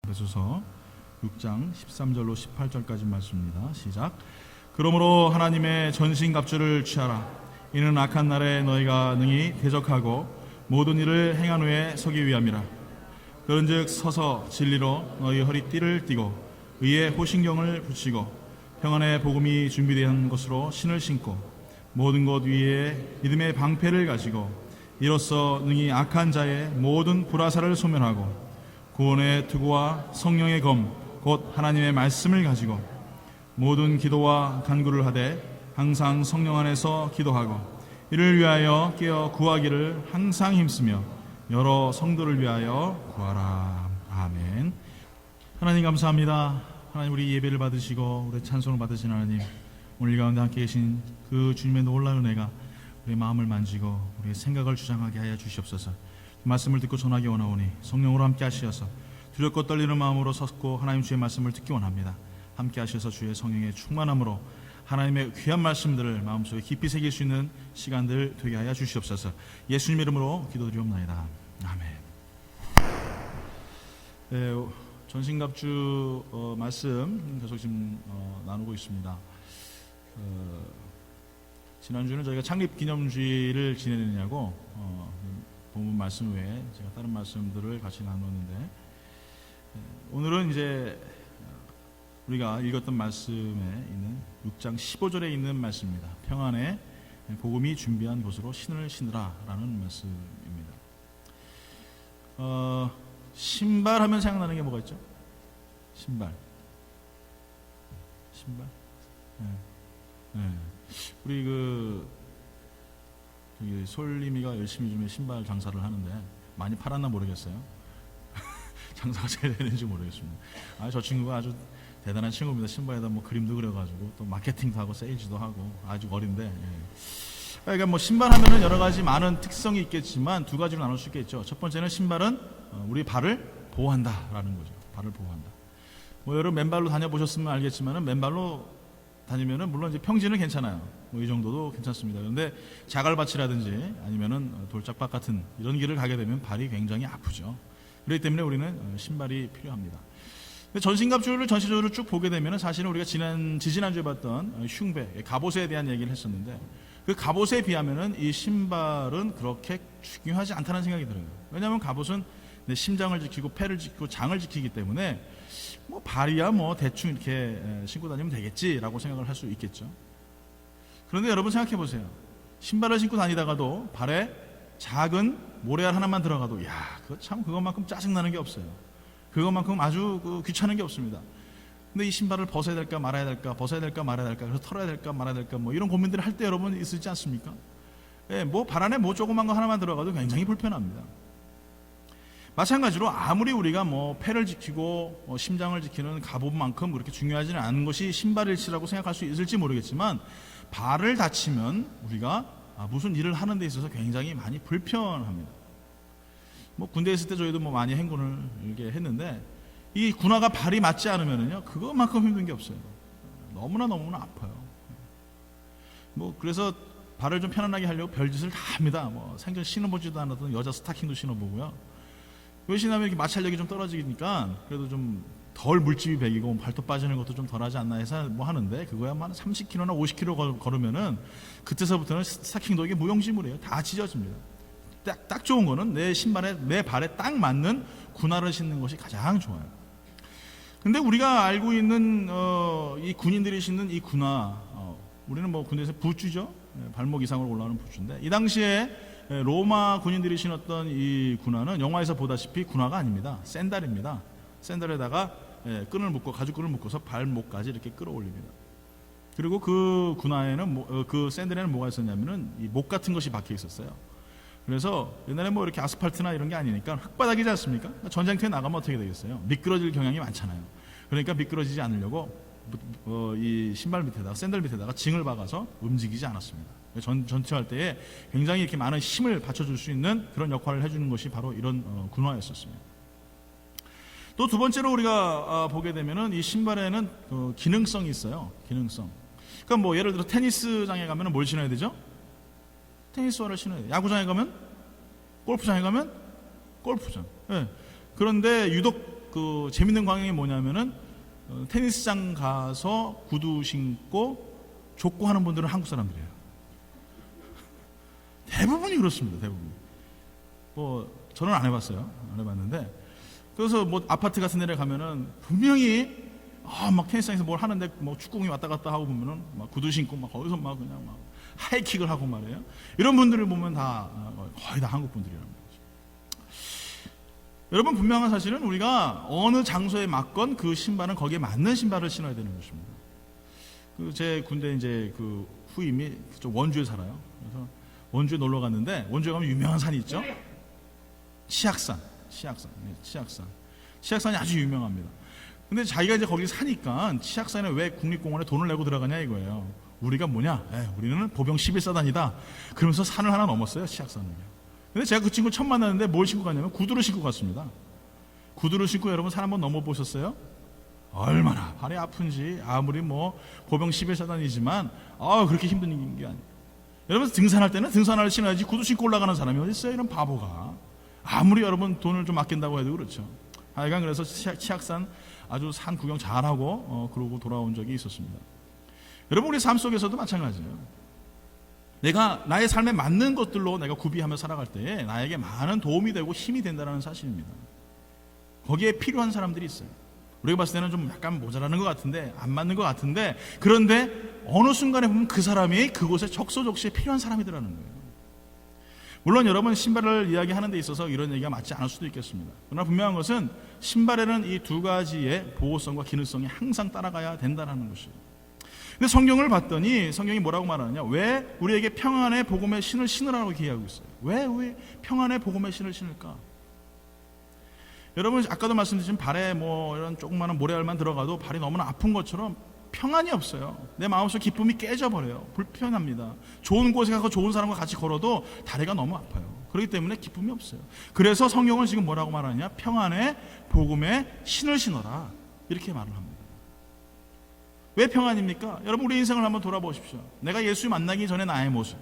에베소서 6장 13절로 18절까지 말씀입니다. 시작. 그러므로 하나님의 전신갑주를 취하라. 이는 악한 날에 너희가 능히 대적하고 모든 일을 행한 후에 서기 위함이라. 그런즉 서서 진리로 너희 허리띠를 띠고 의의 호신경을 붙이고 평안의 복음이 준비된 것으로 신을 신고 모든 것 위에 믿음의 방패를 가지고 이로써 능히 악한 자의 모든 불화살을 소멸하고 구원의 투구와 성령의 검 곧 하나님의 말씀을 가지고 모든 기도와 간구를 하되 항상 성령 안에서 기도하고 이를 위하여 깨어 구하기를 항상 힘쓰며 여러 성도를 위하여 구하라. 아멘. 하나님 감사합니다. 하나님 우리 예배를 받으시고 우리 찬송을 받으신 하나님, 오늘 가운데 함께 계신 그 주님의 놀라운 은혜가 우리 마음을 만지고 우리의 생각을 주장하게 하여 주시옵소서. 말씀을 듣고 전하기 원하오니 성령으로 함께 하시어서 두렵고 떨리는 마음으로 섰고 하나님 주의 말씀을 듣기 원합니다. 함께 하셔서 주의 성령의 충만함으로 하나님의 귀한 말씀들을 마음속에 깊이 새길 수 있는 시간들 되게 하여 주시옵소서. 예수님 이름으로 기도드리옵나이다. 아멘. 네, 전신갑주 말씀 계속 지금 나누고 있습니다. 지난주는 저희가 창립기념주일을 지내느냐고 본문 말씀 외에 제가 다른 말씀들을 같이 나눴는데, 오늘은 이제 우리가 읽었던 말씀에 있는 6장 15절에 있는 말씀입니다. 평안의 복음이 준비한 곳으로 신을 신으라 라는 말씀입니다. 신발 하면 생각나는 게 뭐가 있죠? 신발. 네. 우리 솔림이가 열심히 좀 신발 장사를 하는데 많이 팔았나 모르겠어요. 장사가 잘 되는지 모르겠습니다. 저 친구가 아주 대단한 친구입니다. 신발에다 뭐 그림도 그려가지고 또 마케팅도 하고 세일즈도 하고 아주 어린데. 그러니까 뭐 신발 하면은 여러 가지 많은 특성이 있겠지만 두 가지로 나눌 수 있겠죠. 첫 번째는 신발은 우리 발을 보호한다라는 거죠. 발을 보호한다. 뭐 여러분 맨발로 다녀보셨으면 알겠지만은 맨발로 다니면은 물론 이제 평지는 괜찮아요. 뭐 이 정도도 괜찮습니다. 그런데 자갈밭이라든지 아니면은 돌짝밭 같은 이런 길을 가게 되면 발이 굉장히 아프죠. 그렇기 때문에 우리는 신발이 필요합니다. 전신갑주를 전체적으로 쭉 보게 되면 사실은 우리가 지지난주에 봤던 흉배, 갑옷에 대한 얘기를 했었는데, 그 갑옷에 비하면은 이 신발은 그렇게 중요하지 않다는 생각이 들어요. 왜냐하면 갑옷은 내 심장을 지키고 폐를 지키고 장을 지키기 때문에 뭐 발이야 뭐 대충 이렇게 신고 다니면 되겠지라고 생각을 할 수 있겠죠. 그런데 여러분 생각해 보세요. 신발을 신고 다니다가도 발에 작은 모래알 하나만 들어가도 그것만큼 짜증나는 게 없어요. 그것만큼 아주 귀찮은 게 없습니다. 근데 이 신발을 벗어야 될까 말아야 될까, 벗어야 될까 말아야 될까, 그래서 털어야 될까 말아야 될까, 뭐 이런 고민들을 할 때 여러분 있으지 않습니까? 뭐 발 안에 뭐 조그만 거 하나만 들어가도 굉장히 불편합니다. 마찬가지로 아무리 우리가 뭐 폐를 지키고 심장을 지키는 갑옷만큼 그렇게 중요하지는 않은 것이 신발일지라고 생각할 수 있을지 모르겠지만, 발을 다치면 우리가 무슨 일을 하는 데 있어서 굉장히 많이 불편합니다. 뭐 군대에 있을 때 저희도 뭐 많이 행군을 이렇게 했는데, 이 군화가 발이 맞지 않으면은요 그것만큼 힘든 게 없어요. 너무나 아파요. 뭐 그래서 발을 좀 편안하게 하려고 별짓을 다 합니다. 뭐 생전 신어보지도 않았던 여자 스타킹도 신어보고요. 왜 신으면 이렇게 마찰력이 좀 떨어지니까 그래도 좀 덜 물집이 배기고 발톱 빠지는 것도 좀 덜하지 않나 해서 뭐 하는데, 그거야 한 30km나 50km 걸으면은 그때서부터는 스타킹도 이게 무용지물이에요. 다 찢어집니다. 딱 좋은 거는 내 신발에, 내 발에 딱 맞는 군화를 신는 것이 가장 좋아요. 근데 우리가 알고 있는 이 군인들이 신는 이 군화, 우리는 뭐 군대에서 부츠죠. 발목 이상으로 올라오는 부츠인데, 이 당시에 로마 군인들이 신었던 이 군화는 영화에서 보다시피 군화가 아닙니다. 샌들입니다. 샌들에다가 끈을 묶고, 가죽끈을 묶어서 발목까지 이렇게 끌어올립니다. 그리고 그 군화에는 그 샌들에는 뭐가 있었냐면은 이 목 같은 것이 박혀 있었어요. 그래서 옛날에 뭐 이렇게 아스팔트나 이런 게 아니니까 흙바닥이지 않습니까? 전쟁터에 나가면 어떻게 되겠어요? 미끄러질 경향이 많잖아요. 그러니까 미끄러지지 않으려고 이 신발 밑에다가, 샌들 밑에다가 징을 박아서 움직이지 않았습니다. 전투할 때에 굉장히 이렇게 많은 힘을 받쳐줄 수 있는 그런 역할을 해주는 것이 바로 이런 군화였었습니다. 또 두 번째로 우리가 보게 되면은 이 신발에는 기능성이 있어요. 기능성. 그러니까 뭐 예를 들어 테니스장에 가면은 뭘 신어야 되죠? 테니스화를 신어야 돼요. 야구장에 가면, 골프장에 가면 골프장. 그런데 유독 그 재밌는 광경이 뭐냐면은 테니스장 가서 구두 신고 족구하는 분들은 한국 사람들이에요. 대부분이 그렇습니다. 대부분. 뭐 저는 안 해봤어요. 안 해봤는데, 그래서 뭐 아파트 같은 데를 가면은 분명히 막 테니스장에서 뭘 하는데 뭐 축구공이 왔다 갔다 하고 보면은 막 구두 신고 막 거기서 막 그냥 막 하이킥을 하고 말이에요. 이런 분들을 보면 다 거의 다 한국 분들이라는 거죠. 여러분, 분명한 사실은 우리가 어느 장소에 맞건 그 신발은 거기에 맞는 신발을 신어야 되는 것입니다. 제 군대 이제 그 후임이 원주에 살아요. 그래서 원주에 놀러 갔는데, 원주에 가면 유명한 산이 있죠. 치악산. 치악산이 아주 유명합니다. 근데 자기가 이제 거기 사니까 치악산에 왜 국립공원에 돈을 내고 들어가냐 이거예요. 우리가 뭐냐? 우리는 보병 11사단이다. 그러면서 산을 하나 넘었어요, 치악산을. 근데 제가 그 친구 처음 만났는데 뭘 신고 갔냐면 구두를 신고 갔습니다. 구두를 신고 여러분 산 한번 넘어보셨어요? 얼마나 발이 아픈지. 아무리 뭐 보병 11사단이지만 그렇게 힘든 게 아니에요. 여러분, 등산할 때는 등산화를 신어야지 구두 신고 올라가는 사람이 어디 있어요? 이런 바보가. 아무리 여러분 돈을 좀 아낀다고 해도 그렇죠. 하여간 그래서 치악산 아주 산 구경 잘하고 그러고 돌아온 적이 있었습니다. 여러분, 우리 삶 속에서도 마찬가지예요. 내가 나의 삶에 맞는 것들로 내가 구비하며 살아갈 때에 나에게 많은 도움이 되고 힘이 된다는 사실입니다. 거기에 필요한 사람들이 있어요. 우리가 봤을 때는 좀 약간 모자라는 것 같은데, 안 맞는 것 같은데, 그런데 어느 순간에 보면 그 사람이 그곳에 적소적소에 필요한 사람이더라는 거예요. 물론 여러분, 신발을 이야기하는 데 있어서 이런 얘기가 맞지 않을 수도 있겠습니다. 그러나 분명한 것은 신발에는 이 두 가지의 보호성과 기능성이 항상 따라가야 된다는 것이에요. 근데 성경을 봤더니 성경이 뭐라고 말하느냐? 왜 우리에게 평안의 복음의 신을 신으라고 얘기하고 있어요? 왜 평안의 복음의 신을 신을까? 여러분, 아까도 말씀드린 발에 뭐 이런 조그마한 모래알만 들어가도 발이 너무나 아픈 것처럼 평안이 없어요. 내 마음속 기쁨이 깨져버려요. 불편합니다. 좋은 곳에 가서 좋은 사람과 같이 걸어도 다리가 너무 아파요. 그렇기 때문에 기쁨이 없어요. 그래서 성경은 지금 뭐라고 말하느냐? 평안의 복음의 신을 신어라, 이렇게 말을 합니다. 왜 평안입니까? 여러분, 우리 인생을 한번 돌아보십시오. 내가 예수 만나기 전에 나의 모습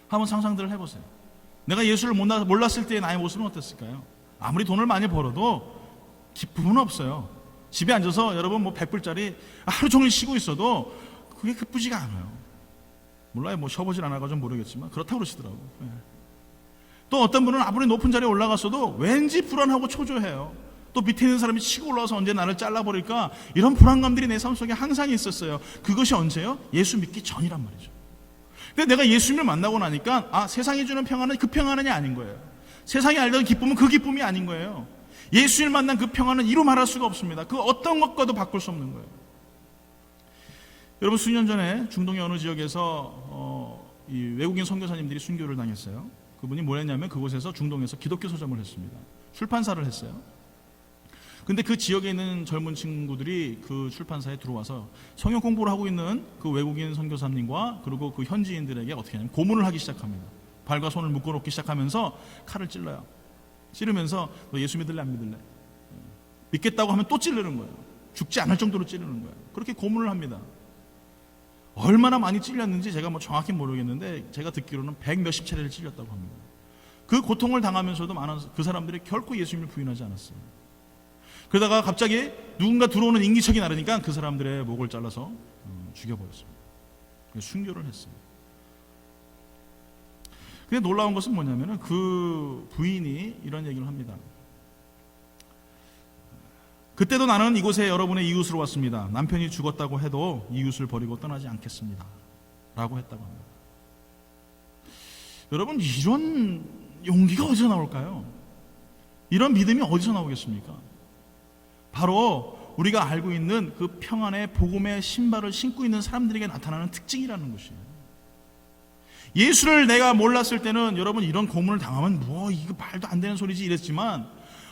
한번 상상들을 해보세요. 내가 예수를 몰랐을 때의 나의 모습은 어땠을까요? 아무리 돈을 많이 벌어도 기쁨은 없어요. 집에 앉아서 여러분 뭐 100불짜리 하루 종일 쉬고 있어도 그게 기쁘지가 않아요. 몰라요. 뭐 쉬어보질 않아가지고 모르겠지만 그렇다고 그러시더라고요. 또 어떤 분은 아무리 높은 자리에 올라갔어도 왠지 불안하고 초조해요. 또 밑에 있는 사람이 치고 올라와서 언제 나를 잘라버릴까, 이런 불안감들이 내 삶 속에 항상 있었어요. 그것이 언제요? 예수 믿기 전이란 말이죠. 근데 내가 예수님을 만나고 나니까 세상이 주는 평안은 그 평안이 아닌 거예요. 세상이 알던 기쁨은 그 기쁨이 아닌 거예요. 예수를 만난 그 평안은 이루 말할 수가 없습니다. 그 어떤 것과도 바꿀 수 없는 거예요. 여러분, 수년 전에 중동의 어느 지역에서 이 외국인 선교사님들이 순교를 당했어요. 그분이 뭘 했냐면 그곳에서 중동에서 기독교 서점을 했습니다. 출판사를 했어요. 근데 그 지역에 있는 젊은 친구들이 그 출판사에 들어와서 성경 공부를 하고 있는 그 외국인 선교사님과 그리고 그 현지인들에게 어떻게 하냐면 고문을 하기 시작합니다. 발과 손을 묶어놓기 시작하면서 칼을 찔러요. 찌르면서 너 예수 믿을래 안 믿을래? 믿겠다고 하면 또 찌르는 거예요. 죽지 않을 정도로 찌르는 거예요. 그렇게 고문을 합니다. 얼마나 많이 찔렸는지 제가 뭐 정확히 모르겠는데 제가 듣기로는 100 몇십 차례를 찔렸다고 합니다. 그 고통을 당하면서도 많은 그 사람들이 결코 예수님을 부인하지 않았어요. 그러다가 갑자기 누군가 들어오는 인기척이 나르니까 그 사람들의 목을 잘라서 죽여버렸습니다. 순교를 했어요. 근데 놀라운 것은 뭐냐면은 그 부인이 이런 얘기를 합니다. 그때도 나는 이곳에 여러분의 이웃으로 왔습니다. 남편이 죽었다고 해도 이웃을 버리고 떠나지 않겠습니다. 라고 했다고 합니다. 여러분, 이런 용기가 어디서 나올까요? 이런 믿음이 어디서 나오겠습니까? 바로 우리가 알고 있는 그 평안의 복음의 신발을 신고 있는 사람들에게 나타나는 특징이라는 것이에요. 예수를 내가 몰랐을 때는 여러분 이런 고문을 당하면 이거 말도 안 되는 소리지 이랬지만,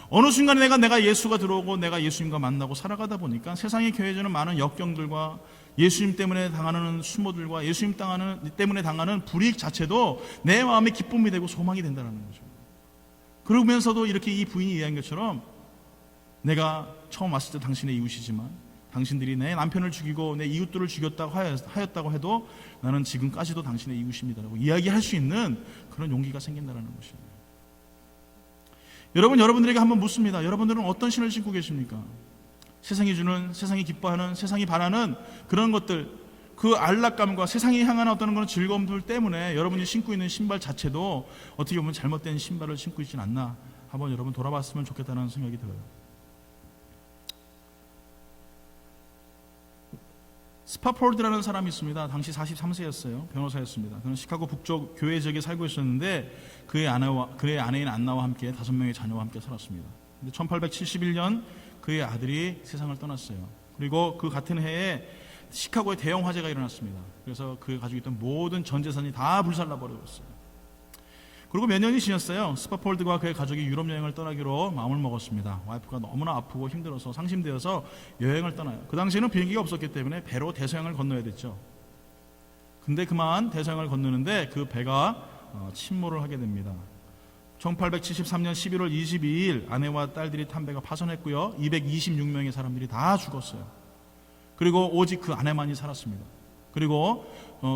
어느 순간에 내가 예수가 들어오고 내가 예수님과 만나고 살아가다 보니까 세상에 겨해지는 많은 역경들과 예수님 때문에 당하는 수모들과 예수님 때문에 당하는 불이익 자체도 내 마음의 기쁨이 되고 소망이 된다는 거죠. 그러면서도 이렇게 이 부인이 이야기한 것처럼 내가 처음 왔을 때 당신의 이웃이지만 당신들이 내 남편을 죽이고 내 이웃들을 죽였다고 하였다고 해도 나는 지금까지도 당신의 이웃입니다라고 이야기할 수 있는 그런 용기가 생긴다는 것입니다. 여러분들에게 한번 묻습니다. 여러분들은 어떤 신을 신고 계십니까? 세상이 주는, 세상이 기뻐하는, 세상이 바라는 그런 것들, 그 안락감과 세상이 향한 어떤 그런 즐거움들 때문에 여러분이 신고 있는 신발 자체도 어떻게 보면 잘못된 신발을 신고 있진 않나 한번 여러분 돌아봤으면 좋겠다는 생각이 들어요. 스파폴드라는 사람이 있습니다. 당시 43세였어요. 변호사였습니다. 그는 시카고 북쪽 교회 지역에 살고 있었는데 그의 아내인 안나와 함께 5명의 자녀와 함께 살았습니다. 1871년 그의 아들이 세상을 떠났어요. 그리고 그 같은 해에 시카고에 대형 화재가 일어났습니다. 그래서 그가 가지고 있던 모든 전 재산이 다 불살라 버렸어요. 그리고 몇 년이 지났어요. 스파폴드와 그의 가족이 유럽 여행을 떠나기로 마음을 먹었습니다. 와이프가 너무나 아프고 힘들어서 상심되어서 여행을 떠나요. 그 당시에는 비행기가 없었기 때문에 배로 대서양을 건너야 됐죠. 근데 그만 대서양을 건너는데 그 배가 침몰을 하게 됩니다. 1873년 11월 22일 아내와 딸들이 탄 배가 파손했고요. 226명의 사람들이 다 죽었어요. 그리고 오직 그 아내만이 살았습니다. 그리고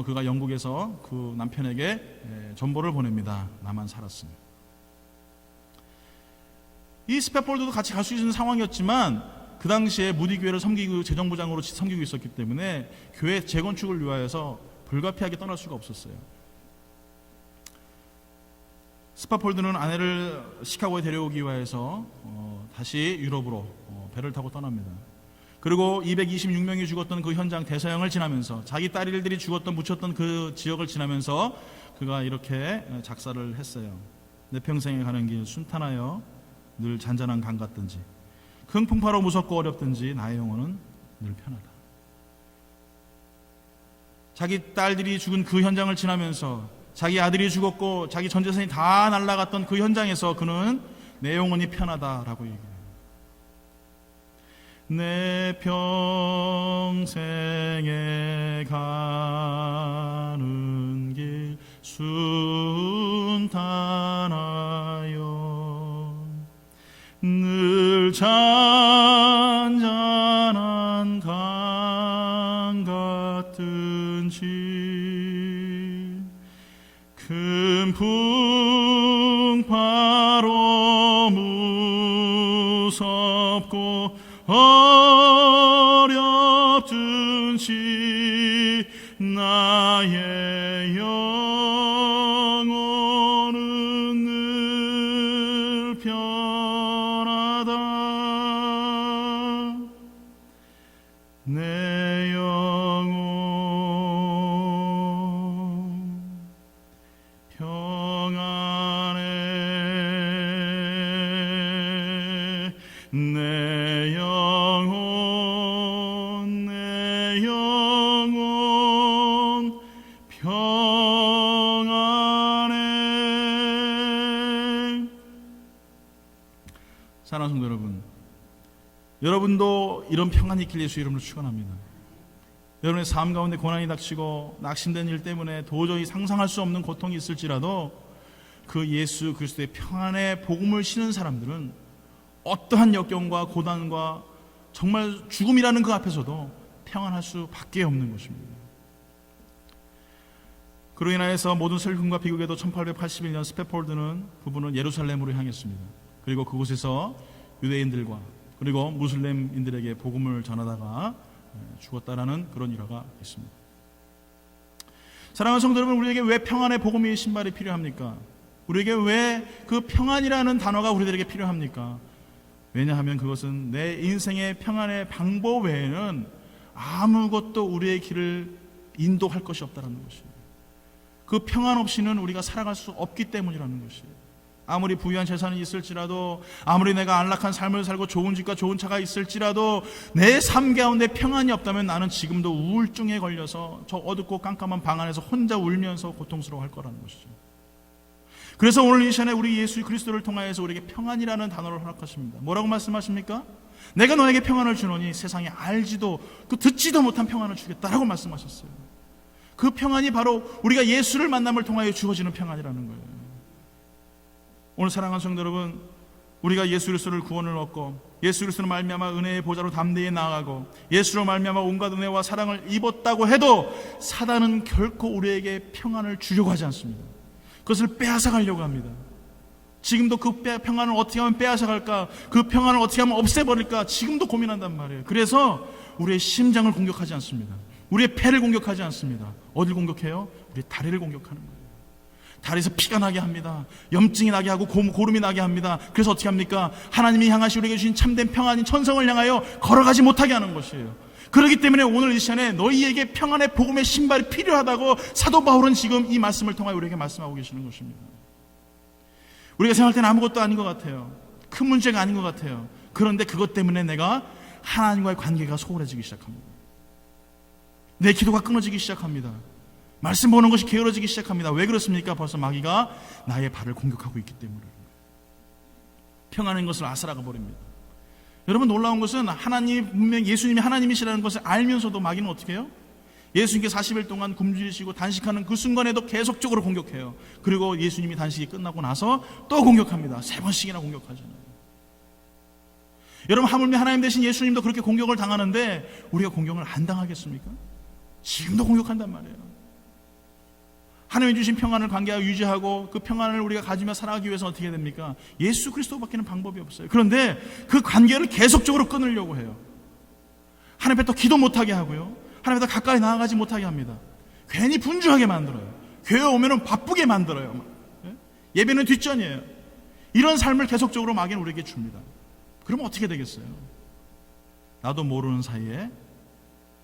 그가 영국에서 그 남편에게 전보를 보냅니다. 나만 살았으니. 이 스파폴드도 같이 갈 수 있는 상황이었지만 그 당시에 무디 교회를 섬기고 재정부장으로 섬기고 있었기 때문에 교회 재건축을 위하여서 불가피하게 떠날 수가 없었어요. 스파폴드는 아내를 시카고에 데려오기 위해서 다시 유럽으로 배를 타고 떠납니다. 그리고 226명이 죽었던 그 현장 대서양을 지나면서 자기 딸들이 죽었던 묻혔던 그 지역을 지나면서 그가 이렇게 작사를 했어요. 내 평생에 가는 길 순탄하여 늘 잔잔한 강 같든지 큰 풍파로 무섭고 어렵든지 나의 영혼은 늘 편하다. 자기 딸들이 죽은 그 현장을 지나면서 자기 아들이 죽었고 자기 전 재산이 다 날아갔던 그 현장에서 그는 내 영혼이 편하다라고 얘기해요. 내 평생에 가는 길 순탄하여 늘 잔잔한 강 같든지 큰 풍파로 무섭고 어렵든지 나의 영혼은 늘 편하다. 내 영혼 평안해. 내 영혼 평안해. 사랑하는 성도 여러분, 여러분도 이런 평안이 있길 예수 이름으로 축원합니다. 여러분의 삶 가운데 고난이 닥치고 낙심된 일 때문에 도저히 상상할 수 없는 고통이 있을지라도 그 예수 그리스도의 평안의 복음을 신은 사람들은 어떠한 역경과 고난과 정말 죽음이라는 그 앞에서도 평안할 수밖에 없는 것입니다. 그로 인하여서 모든 슬픔과 비극에도 1881년 스파폴드는 부부는 예루살렘으로 향했습니다. 그리고 그곳에서 유대인들과 그리고 무슬림인들에게 복음을 전하다가 죽었다라는 그런 일화가 있습니다. 사랑하는 성도 여러분, 우리에게 왜 평안의 복음의 신발이 필요합니까? 우리에게 왜 그 평안이라는 단어가 우리들에게 필요합니까? 왜냐하면 그것은 내 인생의 평안의 방법 외에는 아무것도 우리의 길을 인도할 것이 없다는 것이에요. 그 평안 없이는 우리가 살아갈 수 없기 때문이라는 것이에요. 아무리 부유한 재산이 있을지라도, 아무리 내가 안락한 삶을 살고 좋은 집과 좋은 차가 있을지라도 내 삶 가운데 평안이 없다면 나는 지금도 우울증에 걸려서 저 어둡고 깜깜한 방 안에서 혼자 울면서 고통스러워할 거라는 것이죠. 그래서 오늘 이 시간에 우리 예수 그리스도를 통하여서 우리에게 평안이라는 단어를 허락하십니다. 뭐라고 말씀하십니까? 내가 너에게 평안을 주노니 세상에 알지도 듣지도 못한 평안을 주겠다라고 말씀하셨어요. 그 평안이 바로 우리가 예수를 만남을 통하여 주어지는 평안이라는 거예요. 오늘 사랑하는 성도 여러분, 우리가 예수 그리스도를 구원을 얻고 예수 그리스도로 말미암아 은혜의 보좌로 담대히 나아가고 예수로 말미암아 온갖 은혜와 사랑을 입었다고 해도 사단은 결코 우리에게 평안을 주려고 하지 않습니다. 그것을 빼앗아 가려고 합니다. 지금도 그 평안을 어떻게 하면 빼앗아갈까, 그 평안을 어떻게 하면 없애버릴까 지금도 고민한단 말이에요. 그래서 우리의 심장을 공격하지 않습니다. 우리의 폐를 공격하지 않습니다. 어딜 공격해요? 우리의 다리를 공격하는 거예요. 다리에서 피가 나게 합니다. 염증이 나게 하고 고름이 나게 합니다. 그래서 어떻게 합니까? 하나님이 향하시 우리에게 주신 참된 평안인 천성을 향하여 걸어가지 못하게 하는 것이에요. 그렇기 때문에 오늘 이 시간에 너희에게 평안의 복음의 신발이 필요하다고 사도 바울은 지금 이 말씀을 통하여 우리에게 말씀하고 계시는 것입니다. 우리가 생각할 때는 아무것도 아닌 것 같아요. 큰 문제가 아닌 것 같아요. 그런데 그것 때문에 내가 하나님과의 관계가 소홀해지기 시작합니다. 내 기도가 끊어지기 시작합니다. 말씀 보는 것이 게으러지기 시작합니다. 왜 그렇습니까? 벌써 마귀가 나의 발을 공격하고 있기 때문에 평안인 것을 앗아가 버립니다. 여러분, 놀라운 것은 하나님, 분명 예수님이 하나님이시라는 것을 알면서도 마귀는 어떻게 해요? 예수님께 40일 동안 굶주리시고 단식하는 그 순간에도 계속적으로 공격해요. 그리고 예수님이 단식이 끝나고 나서 또 공격합니다. 3번씩이나 공격하잖아요. 여러분, 하물며 하나님 대신 예수님도 그렇게 공격을 당하는데 우리가 공격을 안 당하겠습니까? 지금도 공격한단 말이에요. 하나님이 주신 평안을 관계하고 유지하고 그 평안을 우리가 가지며 살아가기 위해서 어떻게 됩니까? 예수 그리스도밖에는 방법이 없어요. 그런데 그 관계를 계속적으로 끊으려고 해요. 하나님 앞에 또 기도 못하게 하고요, 하나님 앞에 가까이 나아가지 못하게 합니다. 괜히 분주하게 만들어요. 교회 오면은 바쁘게 만들어요. 예배는 뒷전이에요. 이런 삶을 계속적으로 마귀는 우리에게 줍니다. 그러면 어떻게 되겠어요? 나도 모르는 사이에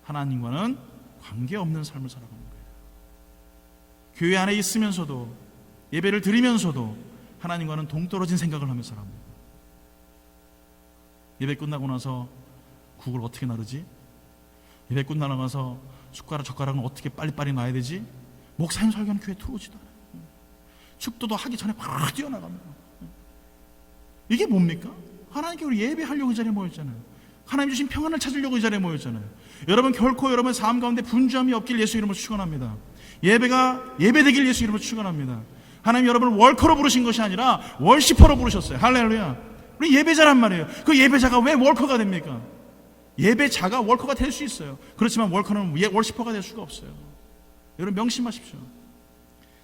하나님과는 관계없는 삶을 살아갑니다. 교회 안에 있으면서도 예배를 드리면서도 하나님과는 동떨어진 생각을 하면서 살아갑니다. 예배 끝나고 나서 국을 어떻게 나르지? 예배 끝나고 나서 젓가락은 어떻게 빨리빨리 놔야 되지? 목사님 설교는 교회에 들어오지도 않아요. 축도도 하기 전에 팍 뛰어나갑니다. 이게 뭡니까? 하나님께 우리 예배하려고 이 자리에 모였잖아요. 하나님 주신 평안을 찾으려고 이 자리에 모였잖아요. 여러분, 결코 여러분 삶 가운데 분주함이 없길 예수 이름으로 축원합니다. 예배가 예배되길 예수 이름으로 축원합니다. 하나님 여러분을 월커로 부르신 것이 아니라 월시퍼로 부르셨어요. 할렐루야. 우리 예배자란 말이에요. 그 예배자가 왜 월커가 됩니까? 예배자가 월커가 될 수 있어요. 그렇지만 월커는 월시퍼가 될 수가 없어요. 여러분, 명심하십시오.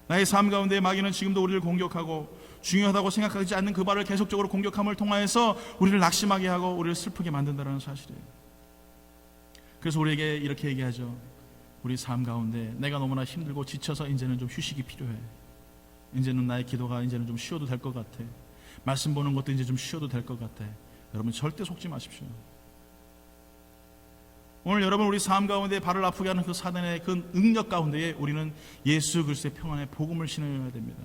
나의 삶 가운데 마귀는 지금도 우리를 공격하고 중요하다고 생각하지 않는 그 발을 계속적으로 공격함을 통하여서 우리를 낙심하게 하고 우리를 슬프게 만든다는 사실이에요. 그래서 우리에게 이렇게 얘기하죠. 우리 삶 가운데 내가 너무나 힘들고 지쳐서 이제는 좀 휴식이 필요해. 이제는 나의 기도가 이제는 좀 쉬어도 될 것 같아. 말씀 보는 것도 이제 좀 쉬어도 될 것 같아. 여러분, 절대 속지 마십시오. 오늘 여러분, 우리 삶 가운데 발을 아프게 하는 그 사단의 그 능력 가운데에 우리는 예수 그리스도의 평안의 복음을 신어야 됩니다.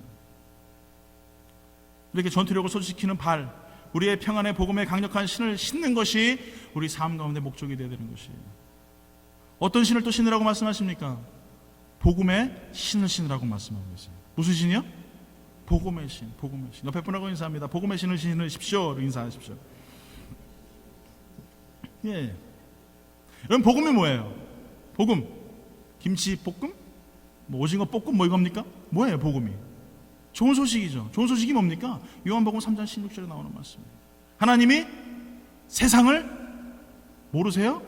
이렇게 전투력을 소지시키는 발, 우리의 평안의 복음의 강력한 신을 신는 것이 우리 삶 가운데 목적이 되어야 되는 것이에요. 어떤 신을 또 신으라고 말씀하십니까? 복음의 신을 신으라고 말씀하고 계세요. 무슨 신이요? 복음의 신, 복음의 신. 옆에 분하고 인사합니다. 복음의 신을 신으십시오. 인사하십시오. 예. 여러분, 복음이 뭐예요? 복음. 김치 볶음? 뭐 오징어 볶음 뭐 이겁니까? 뭐예요, 복음이? 좋은 소식이죠. 좋은 소식이 뭡니까? 요한복음 3장 16절에 나오는 말씀입니다. 하나님이 세상을 모르세요?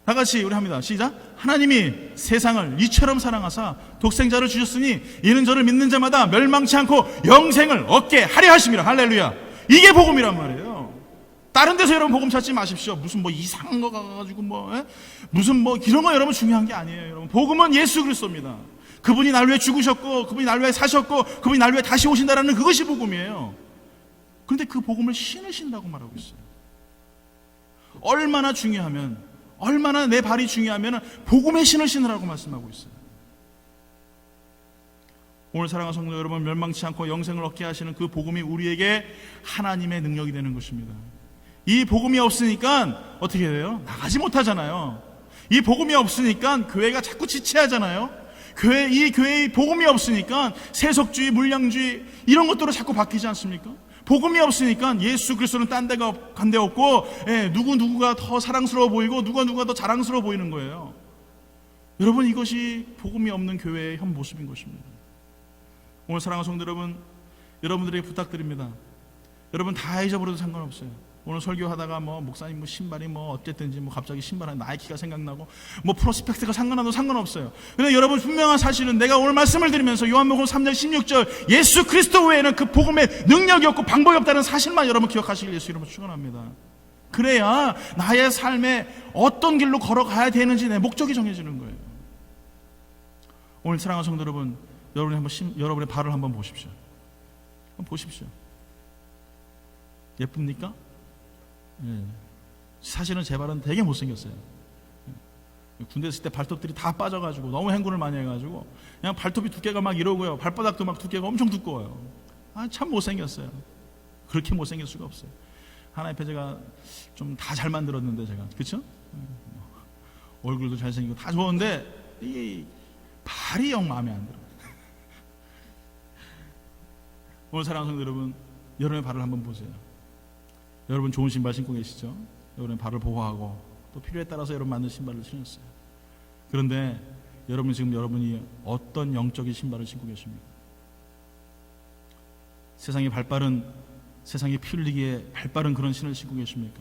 다 같이 우리 합니다. 시작. 하나님이 세상을 이처럼 사랑하사 독생자를 주셨으니 이는 저를 믿는 자마다 멸망치 않고 영생을 얻게 하려 하심이라. 할렐루야. 이게 복음이란 말이에요. 다른 데서 여러분 복음 찾지 마십시오. 무슨 뭐 이상한 거 가가지고 무슨 뭐 이런 거 여러분 중요한 게 아니에요. 여러분, 복음은 예수 그리스도입니다. 그분이 날 위해 죽으셨고 그분이 날 위해 사셨고 그분이 날 위해 다시 오신다라는 그것이 복음이에요. 그런데 그 복음을 신으신다고 말하고 있어요. 얼마나 중요하면, 얼마나 내 발이 중요하면 복음의 신을 신으라고 말씀하고 있어요. 오늘 사랑하는 성도 여러분, 멸망치 않고 영생을 얻게 하시는 그 복음이 우리에게 하나님의 능력이 되는 것입니다. 이 복음이 없으니까 어떻게 돼요? 나가지 못하잖아요. 이 복음이 없으니까 교회가 자꾸 지체하잖아요. 이 교회의 복음이 없으니까 세속주의, 물량주의 이런 것들로 자꾸 바뀌지 않습니까? 복음이 없으니까 예수 그리스도는 딴 데가 간 데 없고, 누구가 더 사랑스러워 보이고 누가 더 자랑스러워 보이는 거예요. 여러분, 이것이 복음이 없는 교회의 현 모습인 것입니다. 오늘 사랑하는 성도 여러분, 여러분들에게 부탁드립니다. 여러분 다 잊어버려도 상관없어요. 오늘 설교하다가 뭐 목사님 뭐 신발이 뭐 어쨌든지 뭐 갑자기 신발에 나이키가 생각나고 뭐 프로스펙트가 상관나도 상관없어요. 근데 여러분 분명한 사실은 내가 오늘 말씀을 드리면서 요한복음 3장 16절 예수 그리스도 외에는 그 복음에 능력이 없고 방법이 없다는 사실만 여러분 기억하시길 예수 이름으로 축원합니다. 그래야 나의 삶에 어떤 길로 걸어가야 되는지 내 목적이 정해지는 거예요. 오늘 사랑하는 성도 여러분, 여러분의 발을 한번 보십시오. 한번 보십시오. 예쁩니까? 예. 사실은 제 발은 되게 못생겼어요. 군대 있을 때 발톱들이 다 빠져가지고 너무 행군을 많이 해가지고 그냥 발톱이 두께가 막 이러고요. 발바닥도 막 두께가 엄청 두꺼워요. 참 못생겼어요. 그렇게 못생길 수가 없어요. 하나님 앞에 제가 좀 다 잘 만들었는데 제가 그렇죠? 얼굴도 잘생기고 다 좋은데 이 발이 영 마음에 안 들어요. 오늘 사랑하는 성도 여러분, 여러분의 발을 한번 보세요. 여러분 좋은 신발 신고 계시죠? 여러분의 발을 보호하고 또 필요에 따라서 여러분 맞는 신발을 신었어요. 그런데 여러분 지금 여러분이 어떤 영적인 신발을 신고 계십니까? 세상의 발빠른 세상에 피 흘리기에 발빠른 그런 신을 신고 계십니까?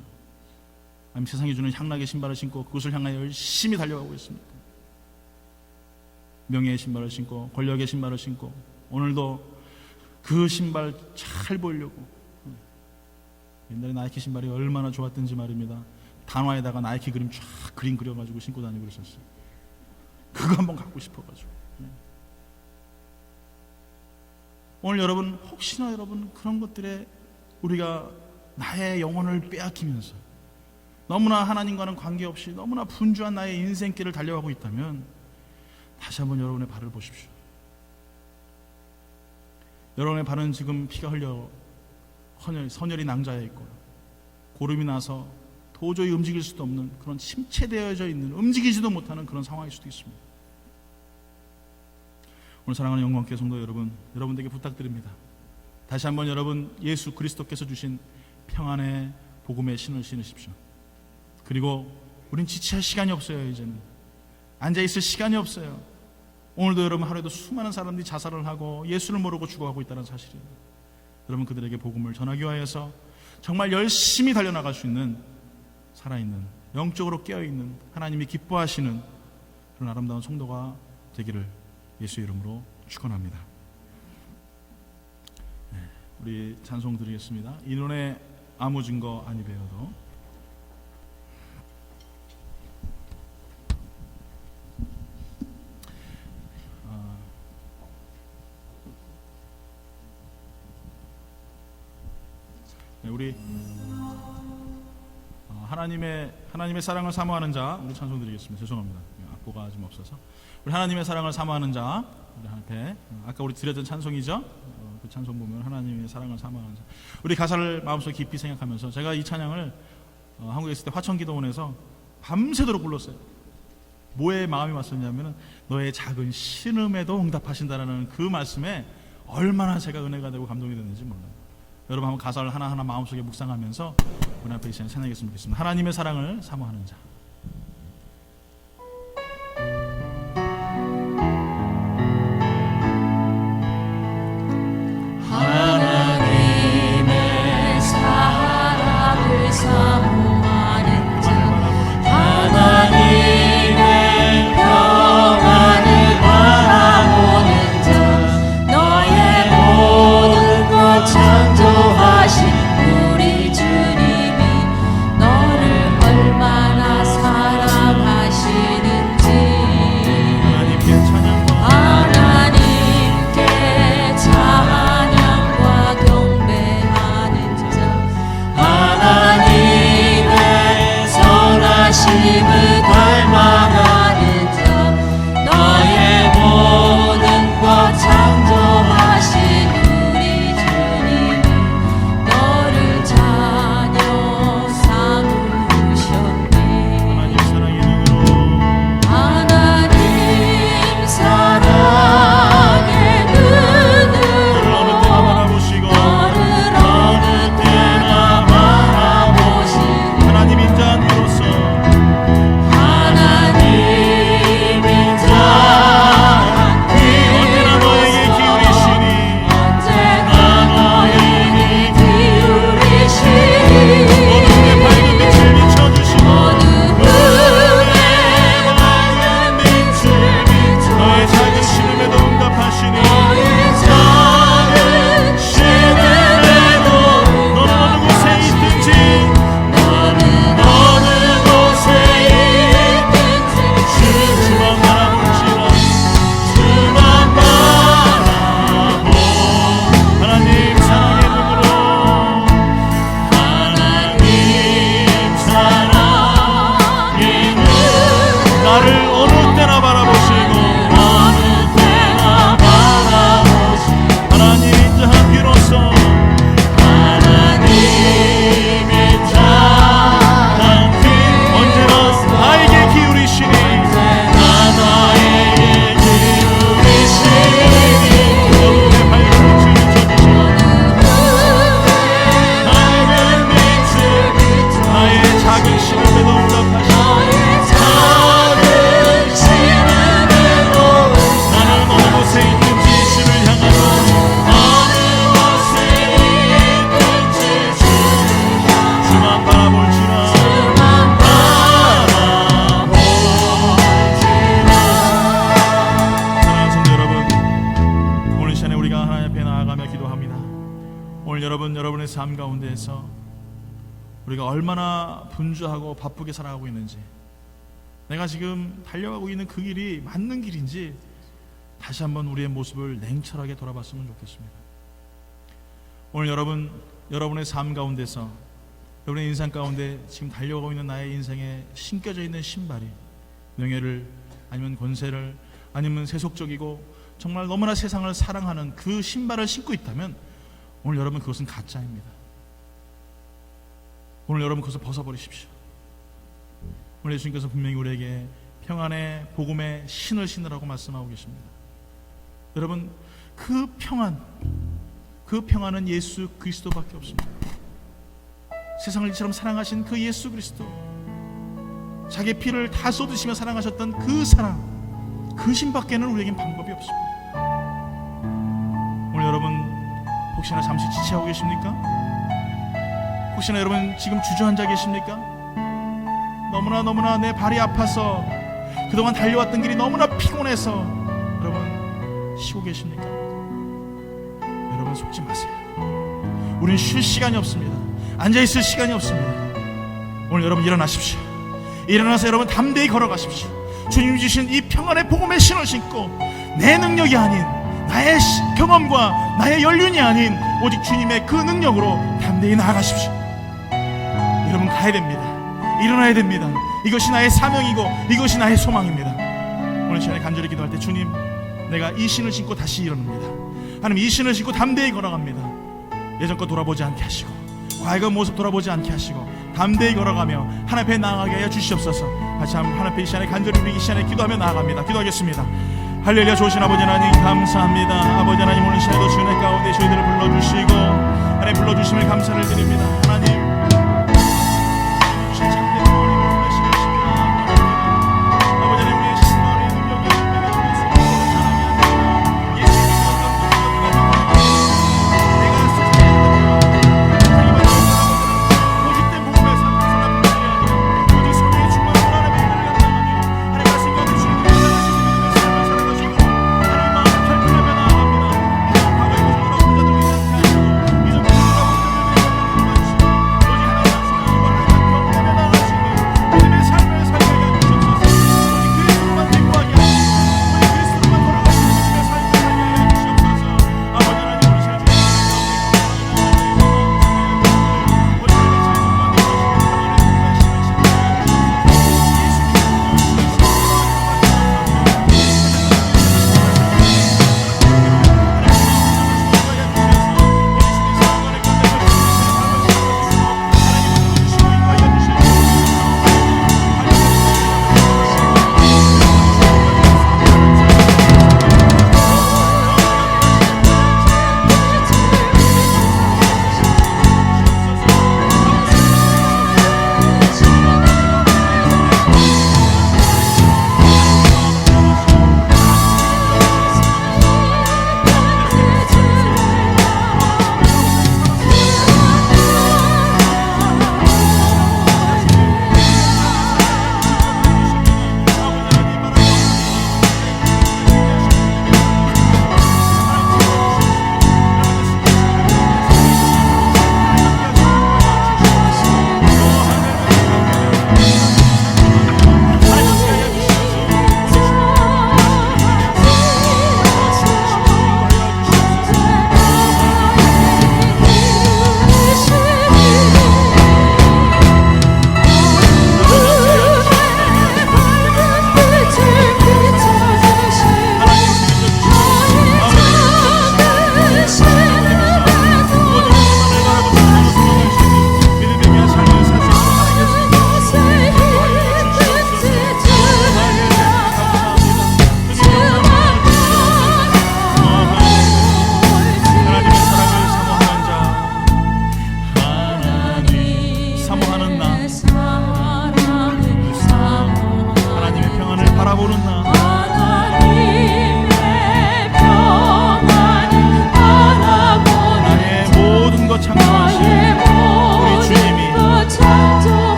아니면 세상이 주는 향락의 신발을 신고 그것을 향하여 열심히 달려가고 있습니까? 명예의 신발을 신고 권력의 신발을 신고 오늘도 그 신발 잘 보이려고 옛날에 나이키 신발이 얼마나 좋았던지 말입니다. 단화에다가 나이키 그림 쫙 그림 그려가지고 신고 다니고 그랬었어요. 그거 한번 갖고 싶어가지고. 오늘 여러분 혹시나 여러분 그런 것들에 우리가 나의 영혼을 빼앗기면서 너무나 하나님과는 관계없이 너무나 분주한 나의 인생길을 달려가고 있다면 다시 한번 여러분의 발을 보십시오. 여러분의 발은 지금 피가 흘려 선혈이 낭자해 있고 고름이 나서 도저히 움직일 수도 없는 그런 침체되어져 있는 움직이지도 못하는 그런 상황일 수도 있습니다. 오늘 사랑하는 영광교회 성도 여러분, 여러분들에게 부탁드립니다. 다시 한번 여러분 예수 그리스도께서 주신 평안의 복음의 신을 신으십시오. 그리고 우린 지체할 시간이 없어요. 이제는 앉아있을 시간이 없어요. 오늘도 여러분 하루에도 수많은 사람들이 자살을 하고 예수를 모르고 죽어가고 있다는 사실이에요. 여러분 그들에게 복음을 전하기 위하여서 정말 열심히 달려나갈 수 있는 살아있는 영적으로 깨어있는 하나님이 기뻐하시는 그런 아름다운 성도가 되기를 예수 이름으로 축원합니다. 우리 찬송 드리겠습니다. 이눈에 아무 증거 아니 배워도. 우리 하나님의 사랑을 사모하는 자, 우리 찬송 드리겠습니다. 죄송합니다. 악보가 좀 없어서. 우리 하나님의 사랑을 사모하는 자, 우리 앞에 아까 우리 드렸던 찬송이죠. 그 찬송 보면 하나님의 사랑을 사모하는 자. 우리 가사를 마음속에 깊이 생각하면서 제가 이 찬양을 한국에 있을 때 화천기도원에서 밤새도록 불렀어요. 뭐에 마음이 왔었냐면 너의 작은 신음에도 응답하신다라는 그 말씀에 얼마나 제가 은혜가 되고 감동이 됐는지 몰라요. 여러분 한번 가사를 하나하나 마음속에 묵상하면서 우리 앞에 이 시간에 찬양했으면 좋겠습니다. 하나님의 사랑을 사모하는 자. 하나님의 사랑을 사모하는 자, 하나님의 평안을 바라보는 자, 너의 모든 것 창조하신 우리 주님이 너를 얼마나 여러분의 삶 가운데에서 우리가 얼마나 분주하고 바쁘게 살아가고 있는지, 내가 지금 달려가고 있는 그 길이 맞는 길인지 다시 한번 우리의 모습을 냉철하게 돌아봤으면 좋겠습니다. 오늘 여러분의 삶 가운데서, 여러분의 인생 가운데 지금 달려가고 있는 나의 인생에 신겨져 있는 신발이 명예를, 아니면 권세를, 아니면 세속적이고 정말 너무나 세상을 사랑하는 그 신발을 신고 있다면 오늘 여러분 그것은 가짜입니다. 오늘 여러분 그것을 벗어버리십시오. 오늘 예수님께서 분명히 우리에게 평안의 복음의 신을 신으라고 말씀하고 계십니다. 여러분, 그 평안은 예수 그리스도밖에 없습니다. 세상을 이처럼 사랑하신 그 예수 그리스도, 자기의 피를 다 쏟으시며 사랑하셨던 그 사랑, 그 신밖에는 우리에겐 방법이 없습니다. 오늘 여러분 혹시나 잠시 지체하고 계십니까? 혹시나 여러분 지금 주저앉아 계십니까? 너무나 내 발이 아파서, 그동안 달려왔던 길이 너무나 피곤해서 여러분 쉬고 계십니까? 여러분 속지 마세요. 우린 쉴 시간이 없습니다. 앉아있을 시간이 없습니다. 오늘 여러분 일어나십시오. 일어나서 여러분 담대히 걸어가십시오. 주님 주신 이 평안의 복음의 신을 신고, 내 능력이 아닌, 나의 경험과 나의 연륜이 아닌 오직 주님의 그 능력으로 담대히 나아가십시오. 여러분 가야 됩니다. 일어나야 됩니다. 이것이 나의 사명이고 이것이 나의 소망입니다. 오늘 시간에 간절히 기도할 때, 주님, 내가 이 신을 신고 다시 일어납니다. 하나님, 이 신을 신고 담대히 걸어갑니다. 예전 거 돌아보지 않게 하시고, 과거 모습 돌아보지 않게 하시고, 담대히 걸어가며 하나님 앞에 나아가게 하여 주시옵소서. 다시 한번 하나님 앞에 이 시간에 간절히 우리 이 시간에 기도하며 나아갑니다. 기도하겠습니다. 할렐루야. 좋으신 아버지 하나님 감사합니다. 아버지 하나님, 오늘 시간에도 주의 가운데 저희들을 불러주시고 하나님 불러주심을 감사를 드립니다. 하나님,